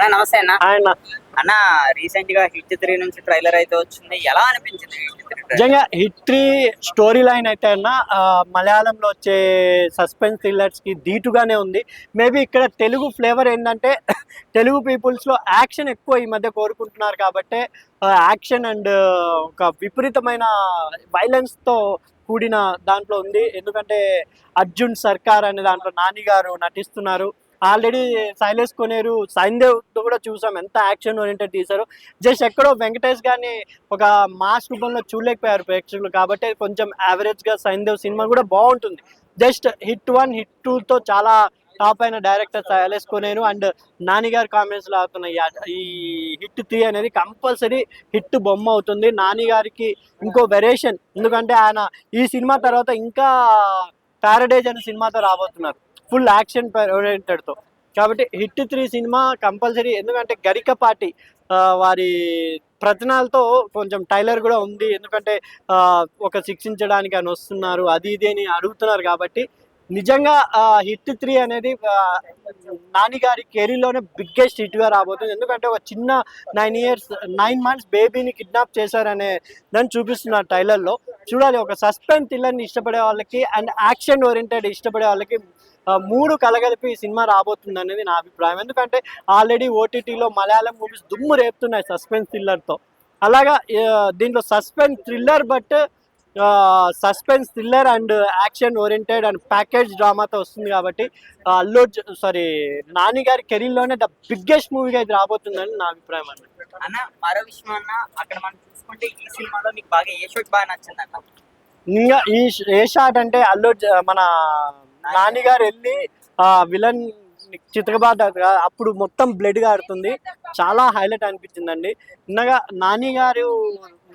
అన్న నమస్తే అన్న. ఆయన అన్న రీసెంట్ గా హిట్ 3 నుంచి ట్రైలర్ అయితే వచ్చింది. ఎలా అనిపించింది హిట్ 3 ట్రైలర్? నిజంగా హిట్ 3 స్టోరీ లైన్ అయితే అన్న మలయాళంలో వచ్చే సస్పెన్స్ థ్రిల్లర్స్ కి ధీటుగానే ఉంది. మేబీ ఇక్కడ తెలుగు ఫ్లేవర్ ఏంటంటే తెలుగు పీపుల్స్ లో యాక్షన్ ఎక్కువ ఈ మధ్య కోరుకుంటున్నారు కాబట్టి యాక్షన్ అండ్ ఒక విపరీతమైన వైలెన్స్ తో కూడిన దాంట్లో ఉంది. ఎందుకంటే అర్జున్ సర్కార్ అనే దాంట్లో నాని గారు నటిస్తున్నారు. ఆల్రెడీ శైలేష్ కొనేరు సైందేవ్ తో కూడా చూసాం ఎంత యాక్షన్ ఓరియంటెడ్ తీశారు. జస్ట్ ఎక్కడో వెంకటేష్ గారిని ఒక మాస్ రూపంలో చూడలేకపోయారు ప్రేక్షకులు కాబట్టి కొంచెం యావరేజ్ గా సైందేవ్ సినిమా కూడా బాగుంటుంది. జస్ట్ హిట్ 1 హిట్ 2తో చాలా టాప్ అయిన డైరెక్టర్ శైలేష్ కొనేరు అండ్ నాని గారి కామెంట్స్ లో అవుతున్న ఈ హిట్ 3 అనేది కంపల్సరీ హిట్ బొమ్మ అవుతుంది. నాని గారికి ఇంకో వెరేషన్, ఎందుకంటే ఆయన ఈ సినిమా తర్వాత ఇంకా ప్యారడైజ్ అనే సినిమాతో రాబోతున్నారు ఫుల్ యాక్షన్ ఓరియంటెడ్ తో. కాబట్టి హిట్ 3 సినిమా కంపల్సరీ, ఎందుకంటే గరికపాటి వారి ప్రతినాలతో కొంచెం టైలర్ కూడా ఉంది. ఎందుకంటే ఒక శిక్షించడానికి అని వస్తున్నారు, అది ఇది అని అడుగుతున్నారు. కాబట్టి నిజంగా హిట్ 3 అనేది నాని గారి కెరీర్లోనే బిగ్గెస్ట్ హిట్ గా రాబోతుంది. ఎందుకంటే ఒక చిన్న 9 months బేబీని కిడ్నాప్ చేశారనే దాన్ని చూపిస్తున్నారు ట్రైలర్ లో. చూడాలి, ఒక సస్పెన్స్ థ్రిల్లర్ ని ఇష్టపడే వాళ్ళకి అండ్ యాక్షన్ ఓరియంటెడ్ ఇష్టపడే వాళ్ళకి మూడు కలగలిపి ఈ సినిమా రాబోతుంది అనేది నా అభిప్రాయం. ఎందుకంటే ఆల్రెడీ ఓటీటీలో మలయాళం మూవీస్ దుమ్ము రేపుతున్నాయి సస్పెన్స్ థ్రిల్లర్ తో. అలాగా దీంట్లో suspense thriller but suspense thriller and action oriented and package డ్రామాతో వస్తుంది. కాబట్టి నాని గారి కెరీర్ లోనే ద బిగ్గెస్ట్ మూవీగా ఇది రాబోతుందని నా అభిప్రాయం అన్న. అన్న మరో విషయం అన్న, అక్కడ మనం చూసుకుంటే ఈ సినిమాలో మీకు బాగా ఏ షాట్ బాగా నచ్చింది అన్న? ఇంకా ఏ షాట్ అంటే మన నాని గారు వెళ్ళి విలన్ చితకబాట అప్పుడు మొత్తం బ్లడ్ గారుతుంది, చాలా హైలైట్ అనిపించిందండి. ఇన్నగా నాని గారు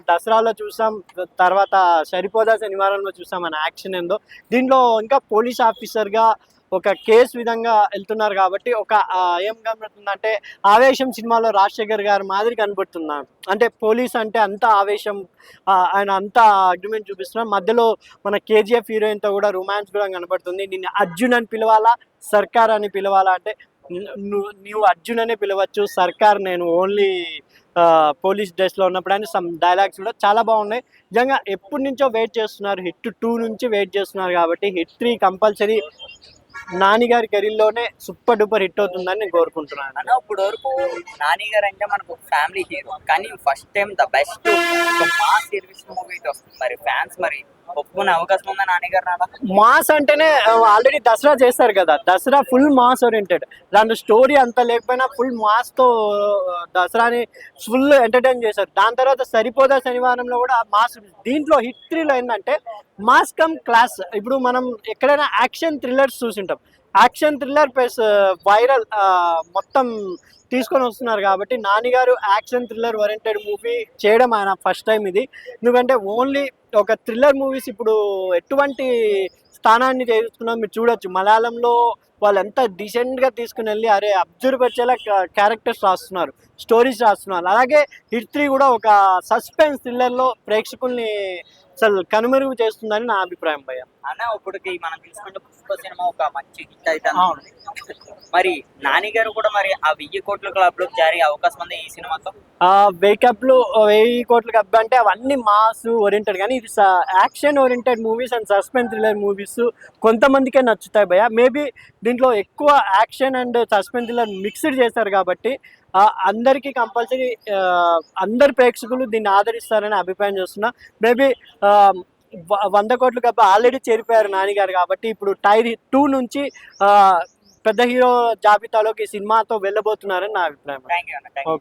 దసరాలో చూసాం, తర్వాత సరిపోదా శనివారంలో చూసాం మన యాక్షన్ ఏందో. దీంట్లో ఇంకా పోలీస్ ఆఫీసర్ గా ఒక కేసు విధంగా వెళ్తున్నారు కాబట్టి ఒక ఏం కనబడుతుందంటే ఆవేశం సినిమాలో రాజశేఖర్ గారి మాదిరి కనబడుతున్నాడు. అంటే పోలీస్ అంటే అంత ఆవేశం, ఆయన అంత అగ్రిమెంట్ చూపిస్తున్నారు. మధ్యలో మన కేజీఎఫ్ హీరోయిన్ తో కూడా రొమాన్స్ కూడా కనబడుతుంది. నిన్ను అర్జున్ అని పిలవాలా సర్కార్ అని పిలవాలా అంటే నువ్వు అర్జున్ అనే పిలవచ్చు, సర్కార్ నేను ఓన్లీ పోలీస్ డ్రెస్ లో ఉన్నప్పుడు అని సమ్ డైలాగ్స్ కూడా చాలా బాగున్నాయి. నిజంగా ఎప్పటి నుంచో వెయిట్ చేస్తున్నారు, హిట్ 2 నుంచి వెయిట్ చేస్తున్నారు. కాబట్టి హిట్ 3 కంపల్సరీ నాని గారి కెరీర్లోనే సూపర్ డూపర్ హిట్ అవుతుందని నేను కోరుకుంటున్నాను. అన్న ఇప్పుడు వరకు నాని గారు అంటే మనకు ఫ్యామిలీ హీరో, కానీ first time the best mass service movie వస్తుంది. మరి ఫ్యాన్స్ మరి ఒప్పుకునే అవకాశం ఉందా నాని గారు? మాస్ అంటేనే ఆల్రెడీ దసరా చేస్తారు కదా, దసరా ఫుల్ మాస్ ఓరియంటెడ్. దాంట్లో స్టోరీ అంతా లేకపోయినా ఫుల్ మాస్ తో దసరాని ఫుల్ ఎంటర్టైన్ చేశారు. దాని తర్వాత సరిపోదా శనివారంలో కూడా మాస్. దీంట్లో హిట్ 3లో ఏంటంటే మాస్ కమ్ క్లాస్. ఇప్పుడు మనం ఎక్కడైనా యాక్షన్ థ్రిల్లర్స్ చూసింటాం, యాక్షన్ థ్రిల్లర్ ప్లస్ వైరల్ మొత్తం తీసుకొని వస్తున్నారు. కాబట్టి నాని గారు యాక్షన్ థ్రిల్లర్ ఓరియంటెడ్ మూవీ చేయడం ఆయన ఫస్ట్ టైం ఇది. ఎందుకంటే ఓన్లీ ఒక థ్రిల్లర్ మూవీస్ ఇప్పుడు ఎటువంటి స్థానాన్ని చేసుకున్నాం మీరు చూడొచ్చు. మలయాళంలో వాళ్ళు ఎంత డీసెంట్ గా తీసుకుని వెళ్ళి అరే అబ్జర్వ్ వచ్చేలా క్యారెక్టర్స్ రాస్తున్నారు, స్టోరీస్ రాస్తున్నారు. అలాగే హిట్ 3 కూడా ఒక సస్పెన్స్ థ్రిల్లర్ లో ప్రేక్షకుల్ని అసలు కనుమరుగు చేస్తుందని నా అభిప్రాయం భయ్య. అన్న ఇప్పటికి మనం తీసుకుంటే పుష్ప సినిమా ఒక మంచి హిట్ అయితే మరి నాని గారు కూడా మరి ఆ 1000 కోట్ల క్లబ్ లో జారీ అవకాశం ఉంది ఈ సినిమాతో. 1000 కోట్ల క్లబ్ అంటే అవన్నీ మాస్ ఓరియంటెడ్, కానీ ఇది action oriented movies and suspense thriller movies కొంతమందికే నచ్చుతాయి భయ్య. మేబీ దీంట్లో ఎక్కువ action and suspense thriller mixed చేశారు కాబట్టి అందరికీ కంపల్సరీ అందరి ప్రేక్షకులు దీన్ని ఆదరిస్తారని అభిప్రాయం చేస్తున్నా. మేబీ 100 కోట్ల కప్ప ఆల్రెడీ చేరిపోయారు నాని గారు. కాబట్టి ఇప్పుడు టైర్ 2 నుంచి పెద్ద హీరో జాబితాలోకి సినిమాతో వెళ్ళబోతున్నారని నా అభిప్రాయం. థ్యాంక్ యూ అన్న.